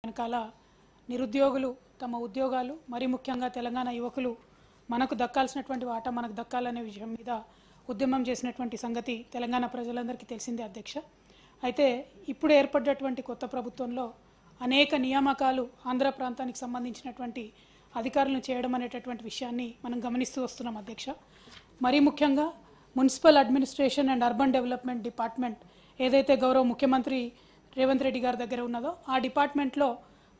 వెనకాల నిరుద్యోగులు తమ ఉద్యోగాలు మరి ముఖ్యంగా తెలంగాణ యువకులు మనకు దక్కాల్సినటువంటి వాటా మనకు దక్కాలనే విషయం మీద ఉద్యమం చేసినటువంటి సంగతి తెలంగాణ ప్రజలందరికీ తెలిసిందే అధ్యక్ష. అయితే ఇప్పుడు ఏర్పడ్డటువంటి కొత్త ప్రభుత్వంలో అనేక నియామకాలు ఆంధ్ర ప్రాంతానికి సంబంధించినటువంటి అధికారులను చేయడం అనేటటువంటి విషయాన్ని మనం గమనిస్తూ వస్తున్నాం అధ్యక్ష. మరి ముఖ్యంగా municipal administration and urban development department ఏదైతే గౌరవ ముఖ్యమంత్రి రేవంత్ రెడ్డి గారి దగ్గర ఉన్నదో ఆ డిపార్ట్మెంట్లో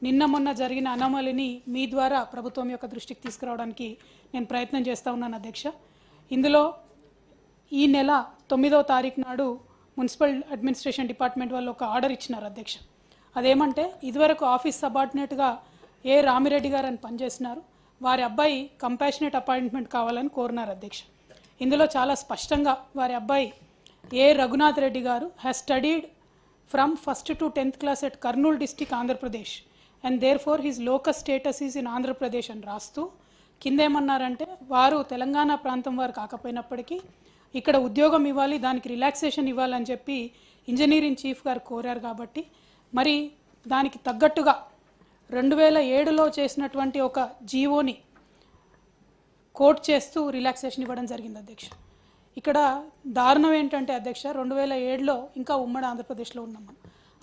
నిన్న మొన్న జరిగిన అనామలీని మీ ద్వారా ప్రభుత్వం యొక్క దృష్టికి తీసుకురావడానికి నేను ప్రయత్నం చేస్తూ ఉన్నాను అధ్యక్ష. ఇందులో ఈ నెల 9వ తారీఖు నాడు మున్సిపల్ అడ్మినిస్ట్రేషన్ డిపార్ట్మెంట్ వాళ్ళు ఒక ఆర్డర్ ఇచ్చినారు అధ్యక్ష. అదేమంటే ఇదివరకు ఆఫీస్ సబార్డినేట్గా ఏ రామిరెడ్డి గారు అని పనిచేస్తున్నారు, వారి అబ్బాయి కంపాషనేట్ అపాయింట్మెంట్ కావాలని కోరినారు అధ్యక్ష. ఇందులో చాలా స్పష్టంగా వారి అబ్బాయి ఏ రఘునాథ్ రెడ్డి గారు has studied from 1st to 10th class at Kurnool district Andhra Pradesh and there four his locus status is in Andhra Pradesh అని రాస్తూ కిందేమన్నారంటే వారు తెలంగాణ ప్రాంతం వారు కాకపోయినప్పటికీ ఇక్కడ ఉద్యోగం ఇవ్వాలి, దానికి రిలాక్సేషన్ ఇవ్వాలని చెప్పి ఇంజనీరింగ్ చీఫ్ గారు కోరారు. కాబట్టి మరి దానికి తగ్గట్టుగా 2007లో చేసినటువంటి ఒక జీవోని కోట్ చేస్తూ రిలాక్సేషన్ ఇవ్వడం జరిగింది అధ్యక్ష. ఇక్కడ దారుణం ఏంటంటే అధ్యక్ష 2007లో ఇంకా ఉమ్మడి ఆంధ్రప్రదేశ్లో ఉన్నాం మనం.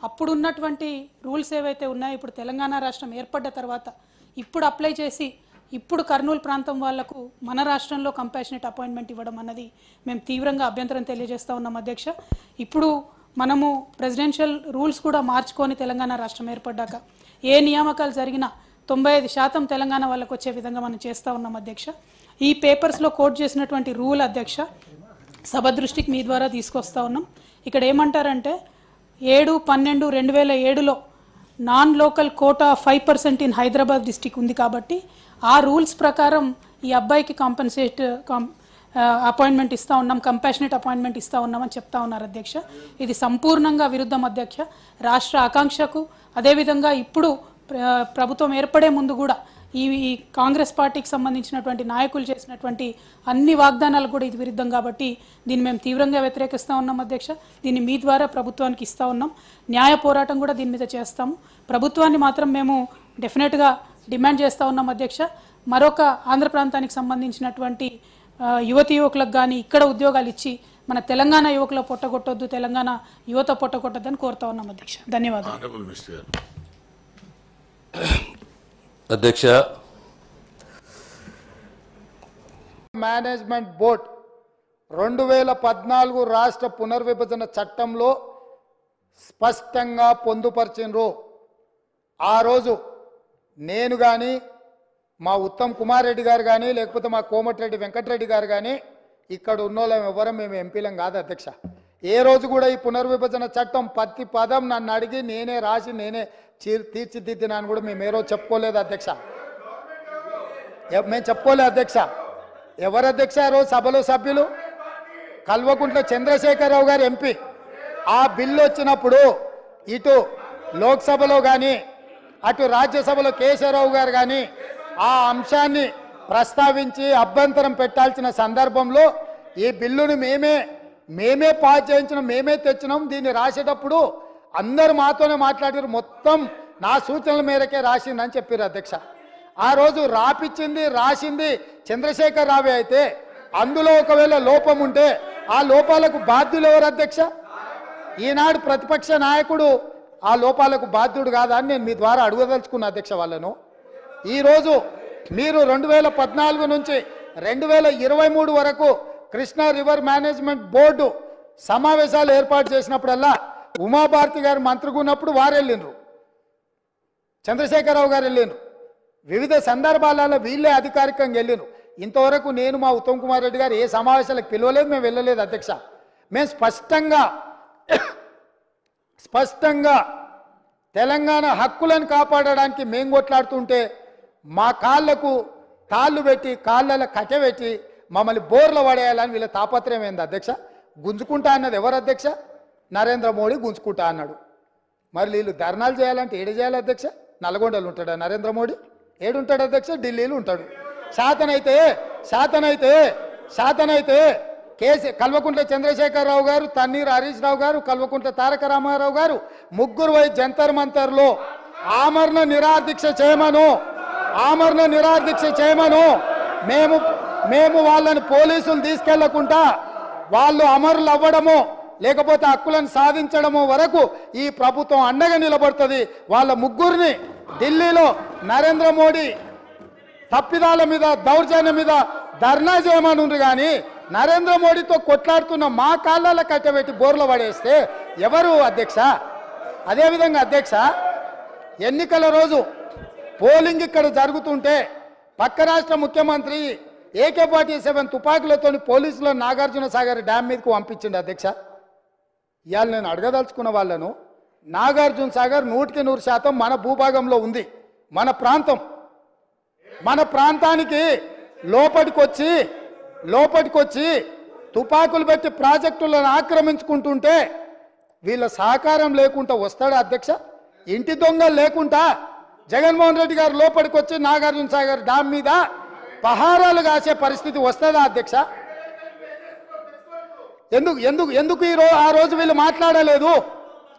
అప్పుడు ఉన్నటువంటి రూల్స్ ఏవైతే ఉన్నాయో ఇప్పుడు తెలంగాణ రాష్ట్రం ఏర్పడ్డ తర్వాత ఇప్పుడు అప్లై చేసి ఇప్పుడు కర్నూలు ప్రాంతం వాళ్లకు మన రాష్ట్రంలో కంపాషనేట్ అపాయింట్మెంట్ ఇవ్వడం అన్నది మేము తీవ్రంగా అభ్యంతరం తెలియజేస్తూ ఉన్నాం అధ్యక్ష. ఇప్పుడు మనము ప్రెసిడెన్షియల్ రూల్స్ కూడా మార్చుకొని తెలంగాణ రాష్ట్రం ఏర్పడ్డాక ఏ నియామకాలు జరిగినా 95% తెలంగాణ వాళ్ళకు వచ్చే విధంగా మనం చేస్తూ ఉన్నాం అధ్యక్ష. ఈ పేపర్స్లో కోట్ చేసినటువంటి రూల్ అధ్యక్ష సభ దృష్టికి మీ ద్వారా తీసుకొస్తా ఉన్నాం. ఇక్కడ ఏమంటారంటే 7/12/2007లో non local quota 5% in Hyderabad district ఉంది. కాబట్టి ఆ రూల్స్ ప్రకారం ఈ అబ్బాయికి అపాయింట్మెంట్ ఇస్తూ ఉన్నాం, కంపాషనేట్ అపాయింట్మెంట్ ఇస్తూ ఉన్నామని చెప్తా ఉన్నారు అధ్యక్ష. ఇది సంపూర్ణంగా విరుద్ధం అధ్యక్ష. రాష్ట్ర ఆకాంక్షకు అదేవిధంగా ఇప్పుడు ప్రభుత్వం ఏర్పడే ముందు కూడా ఈ కాంగ్రెస్ పార్టీకి సంబంధించినటువంటి నాయకులు చేసినటువంటి అన్ని వాగ్దానాలు కూడా ఇది విరుద్ధం. కాబట్టి దీన్ని మేము తీవ్రంగా వ్యతిరేకిస్తూ ఉన్నాం అధ్యక్ష. దీన్ని మీ ద్వారా ప్రభుత్వానికి ఇస్తూ ఉన్నాం. న్యాయ పోరాటం కూడా దీని మీద చేస్తాము. ప్రభుత్వాన్ని మాత్రం మేము డెఫినెట్గా డిమాండ్ చేస్తూ ఉన్నాం అధ్యక్ష. మరొక ఆంధ్ర ప్రాంతానికి సంబంధించినటువంటి యువకులకు కానీ ఇక్కడ ఉద్యోగాలు ఇచ్చి మన తెలంగాణ యువకుల పొట్టగొట్టొద్దు, తెలంగాణ యువత పొట్టగొట్టొద్దని కోరుతా ఉన్నాం అధ్యక్ష. ధన్యవాదాలు అధ్యక్ష. మేనేజ్మెంట్ బోర్డ్ 2014 రాష్ట్ర పునర్విభజన చట్టంలో స్పష్టంగా పొందుపరిచినరు. ఆ రోజు నేను కానీ మా ఉత్తమ్ కుమార్ రెడ్డి గారు కానీ లేకపోతే మా కోమటిరెడ్డి వెంకటరెడ్డి గారు కానీ ఇక్కడ ఉన్నోళ్ళం ఎవరం మేము ఎంపీలం కాదు అధ్యక్ష. ఏ రోజు కూడా ఈ పునర్విభజన చట్టం ప్రతి పదం నన్ను అడిగి నేనే రాసి నేనే తీర్చిదిద్దినాను కూడా మేము ఏ రోజు చెప్పుకోలేదు అధ్యక్ష. మేము చెప్పుకోలేదు అధ్యక్ష. ఎవరు అధ్యక్ష ఆ రోజు సభలో సభ్యులు? కల్వకుంట్ల చంద్రశేఖరరావు గారు ఎంపీ. ఆ బిల్లు వచ్చినప్పుడు ఇటు లోక్సభలో కానీ అటు రాజ్యసభలో కేశవరావు గారు కానీ ఆ అంశాన్ని ప్రస్తావించి అభ్యంతరం పెట్టాల్సిన సందర్భంలో ఈ బిల్లును మేమే పాస్ చేయించినాం, మేమే తెచ్చినాం. దీన్ని రాసేటప్పుడు అందరు మాతోనే మాట్లాడారు, మొత్తం నా సూచనల మేరకే రాసిందని చెప్పారు అధ్యక్ష. ఆ రోజు రాసింది చంద్రశేఖర్ రావే అయితే అందులో ఒకవేళ లోపం ఉంటే ఆ లోపాలకు బాధ్యులు ఎవరు అధ్యక్ష? ఈనాడు ప్రతిపక్ష నాయకుడు ఆ లోపాలకు బాధ్యుడు కాదా అని నేను మీ ద్వారా అడుగదలుచుకున్న అధ్యక్ష వాళ్ళను. ఈరోజు మీరు 2014 నుంచి 2023 వరకు కృష్ణా రివర్ మేనేజ్మెంట్ బోర్డు సమావేశాలు ఏర్పాటు చేసినప్పుడల్లా ఉమాభారతి గారు మంత్రిగా ఉన్నప్పుడు వారు వెళ్ళిండ్రు, చంద్రశేఖరరావు గారు వెళ్ళిండ్రు, వివిధ సందర్భాలలో వీళ్ళే అధికారికంగా వెళ్ళిండ్రు. ఇంతవరకు నేను మా ఉత్తమ్ కుమార్ రెడ్డి గారు ఏ సమావేశాలకు పిలవలేదు, మేము వెళ్ళలేదు అధ్యక్ష. మేము స్పష్టంగా తెలంగాణ హక్కులను కాపాడడానికి మేము కొట్లాడుతుంటే మా కాళ్ళకు తాళ్ళు పెట్టి కాళ్ళలో కట్టెబెట్టి మమ్మల్ని బోర్లు పడేయాలని వీళ్ళ తాపత్రయం ఏంది అధ్యక్ష? గుంజుకుంటా అన్నది ఎవరు అధ్యక్ష? నరేంద్ర మోడీ గుంజుకుంటా అన్నాడు. మరి వీళ్ళు ధర్నాలు చేయాలంటే ఏడు చేయాలి అధ్యక్ష? నల్గొండలు ఉంటాడా నరేంద్ర మోడీ? ఏడుంటాడు అధ్యక్ష? ఢిల్లీలో ఉంటాడు. శాతనైతే కల్వకుంట్ల చంద్రశేఖరరావు గారు, తన్నీరు హరీష్ రావు గారు, కల్వకుంట్ల తారక రామారావు గారు ముగ్గురు జంతర్ మంతర్లో ఆమరణ నిరాదీక్ష చేయమను, ఆమరణ నిరాదీక్ష చేయమను. మేము వాళ్ళని పోలీసులు తీసుకెళ్లకుండా వాళ్ళు అమరులు అవ్వడము లేకపోతే హక్కులను సాధించడము వరకు ఈ ప్రభుత్వం అండగా నిలబడుతుంది. వాళ్ళ ముగ్గురిని ఢిల్లీలో నరేంద్ర మోడీ తప్పిదాల మీద దౌర్జన్యం మీద ధర్నా చేయమనుండ్రు కానీ నరేంద్ర మోడీతో కొట్లాడుతున్న మా కాళ్ళ కట్టబెట్టి బోర్లు పడేస్తే ఎవరు అధ్యక్ష? అదేవిధంగా అధ్యక్ష, ఎన్నికల రోజు పోలింగ్ ఇక్కడ జరుగుతుంటే పక్క రాష్ట్ర ముఖ్యమంత్రి AK-47 తుపాకులతో పోలీసులు నాగార్జున సాగర్ డ్యామ్ మీదకు పంపించింది అధ్యక్ష. ఇవాళ నేను అడగదలుచుకున్న వాళ్ళను, నాగార్జున సాగర్ 100% మన భూభాగంలో ఉంది, మన ప్రాంతం. మన ప్రాంతానికి లోపటికొచ్చి తుపాకులు పెట్టి ప్రాజెక్టులను ఆక్రమించుకుంటుంటే వీళ్ళ సహకారం లేకుండా వస్తాడా అధ్యక్ష? ఇంటి దొంగలు లేకుండా జగన్మోహన్ రెడ్డి గారు లోపలికి వచ్చి నాగార్జున సాగర్ డ్యామ్ మీద పహారాలు కాసే పరిస్థితి వస్తుందా అధ్యక్ష? ఎందుకు ఆ రోజు వీళ్ళు మాట్లాడలేదు?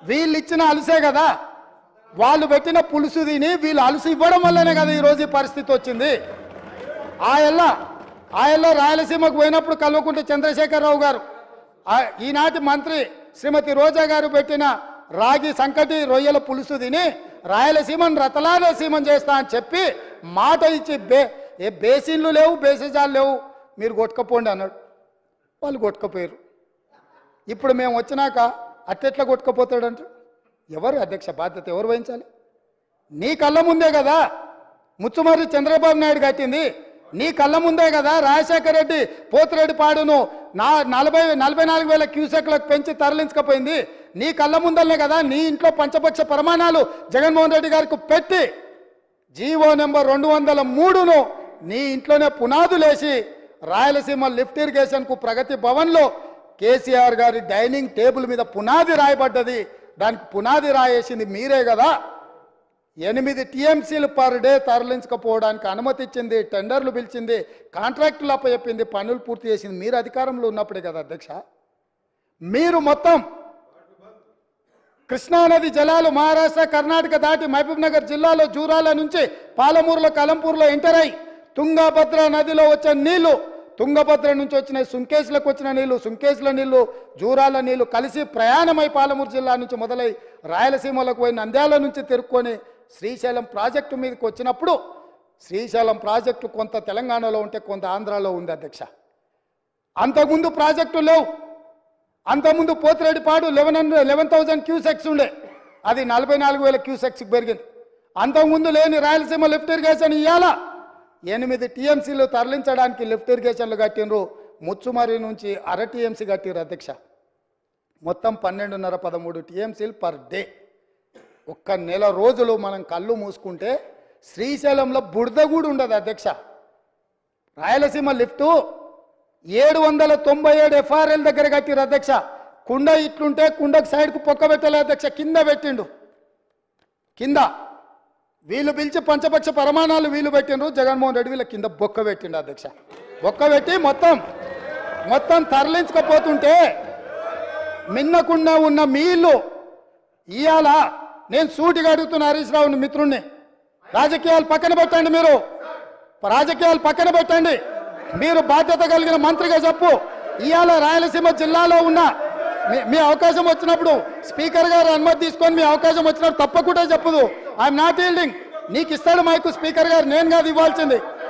వీళ్ళు ఇచ్చిన అలుసే కదా, వాళ్ళు పెట్టిన పులుసు తిని వీళ్ళు అలుసు ఇవ్వడం వల్లనే కదా ఈరోజు ఈ పరిస్థితి వచ్చింది. ఆయల్లో రాయలసీమకు పోయినప్పుడు కల్వకుంట్ల చంద్రశేఖరరావు గారు, ఈనాటి మంత్రి శ్రీమతి రోజా గారు పెట్టిన రాగి సంకటి రొయ్యల పులుసు తిని రాయలసీమను రతలాలసీమం చేస్తా అని చెప్పి మాట ఇచ్చి బేసిన్లు లేవు, బేసిజాలు లేవు, మీరు కొట్టుకపోండి అన్నాడు. వాళ్ళు కొట్టుకపోయారు. ఇప్పుడు మేము వచ్చినాక అట్టెట్లా కొట్టుకపోతాడంట? ఎవరు అధ్యక్ష బాధ్యత ఎవరు వహించాలి? నీ కళ్ళ ముందే కదా ముచ్చుమర్రి చంద్రబాబు నాయుడు కట్టింది, నీ కళ్ళ ముందే కదా రాజశేఖర రెడ్డి పోతిరెడ్డి పాడును 44,000 క్యూసెక్లకు పెంచి తరలించకపోయింది, నీ కళ్ళ ముందలనే కదా నీ ఇంట్లో పంచపక్ష ప్రమాణాలు జగన్మోహన్ రెడ్డి గారికి పెట్టి జీవో నెంబర్ 203ను నీ ఇంట్లోనే పునాదులేసి రాయలసీమ లిఫ్ట్ ఇరిగేషన్కు ప్రగతి భవన్లో కేసీఆర్ గారి డైనింగ్ టేబుల్ మీద పునాది రాయబడ్డది. దానికి పునాది రాయేసింది మీరే కదా. 8 TMCలు పర్ డే తరలించకపోవడానికి అనుమతి ఇచ్చింది, టెండర్లు పిలిచింది, కాంట్రాక్టులు అప్పచెప్పింది, పనులు పూర్తి చేసింది మీరు అధికారంలో ఉన్నప్పుడే కదా అధ్యక్ష. మీరు మొత్తం కృష్ణానది జలాలు మహారాష్ట్ర కర్ణాటక దాటి మహబూబ్ నగర్ జిల్లాలో జూరాల నుంచి పాలమూరులో కలంపూర్లో ఎంటర్ అయి తుంగభద్ర నదిలో వచ్చే నీళ్లు, తుంగభద్ర నుంచి వచ్చిన సుంకేశ్లకు వచ్చిన నీళ్లు, సుంకేశ్ల నీళ్లు జూరాల నీళ్లు కలిసి ప్రయాణమై పాలమూరు జిల్లా నుంచి మొదలై రాయలసీమలకు పోయి నంద్యాల నుంచి తిరుక్కొని శ్రీశైలం ప్రాజెక్టు మీదకి వచ్చినప్పుడు శ్రీశైలం ప్రాజెక్టు కొంత తెలంగాణలో ఉంటే కొంత ఆంధ్రాలో ఉంది అధ్యక్ష. అంతకుముందు ప్రాజెక్టు లేవు. అంతకుముందు పోతిరెడ్డిపాడు 11,000 క్యూసెక్స్ ఉండే, అది 44,000 క్యూసెక్స్కి పెరిగింది. అంతకుముందు లేని రాయలసీమ లిఫ్ట్ ఇరిగేషన్ ఇవ్వాలా 8 TMCలు తరలించడానికి లిఫ్ట్ ఇరిగేషన్లు కట్టినరు. ముచ్చుమర్రి నుంచి 1/2 TMC కట్టిరు అధ్యక్ష. మొత్తం 12.5-13 TMCలు పర్ డే. ఒక్క నెల రోజులు మనం కళ్ళు మూసుకుంటే శ్రీశైలంలో బురద కూడా ఉండదు అధ్యక్ష. రాయలసీమ లిఫ్టు 797 FRL దగ్గర కట్టిరు అధ్యక్ష. కుండ ఇట్లుంటే కుండకు సైడ్కు పొక్క పెట్టలే అధ్యక్ష, కింద పెట్టిండు. కింద వీళ్ళు పిలిచి పంచపక్ష ప్రమాణాలు వీళ్ళు పెట్టిండ్రు, జగన్మోహన్ రెడ్డి వీళ్ళ కింద బొక్క పెట్టిండు అధ్యక్ష. బొక్క పెట్టి మొత్తం తరలించకపోతుంటే మిన్నకుండా ఉన్న మీళ్ళు ఇవాళ నేను సూటిగా అడుగుతున్న హరీష్ రావుని మిత్రుణ్ణి, రాజకీయాలు పక్కన పెట్టండి, రాజకీయాలు పక్కన పెట్టండి, మీరు బాధ్యత కలిగిన మంత్రిగా చెప్పు. ఇవాళ రాయలసీమ జిల్లాలో ఉన్న మీ అవకాశం వచ్చినప్పుడు స్పీకర్ గారు అనుమతి తీసుకొని మీ అవకాశం వచ్చినప్పుడు తప్పకుండా చెప్పదు. I'm not yielding. నీకు ఇస్తాడు మైకు స్పీకర్ గారు, నేను కాదు ఇవ్వాల్సింది.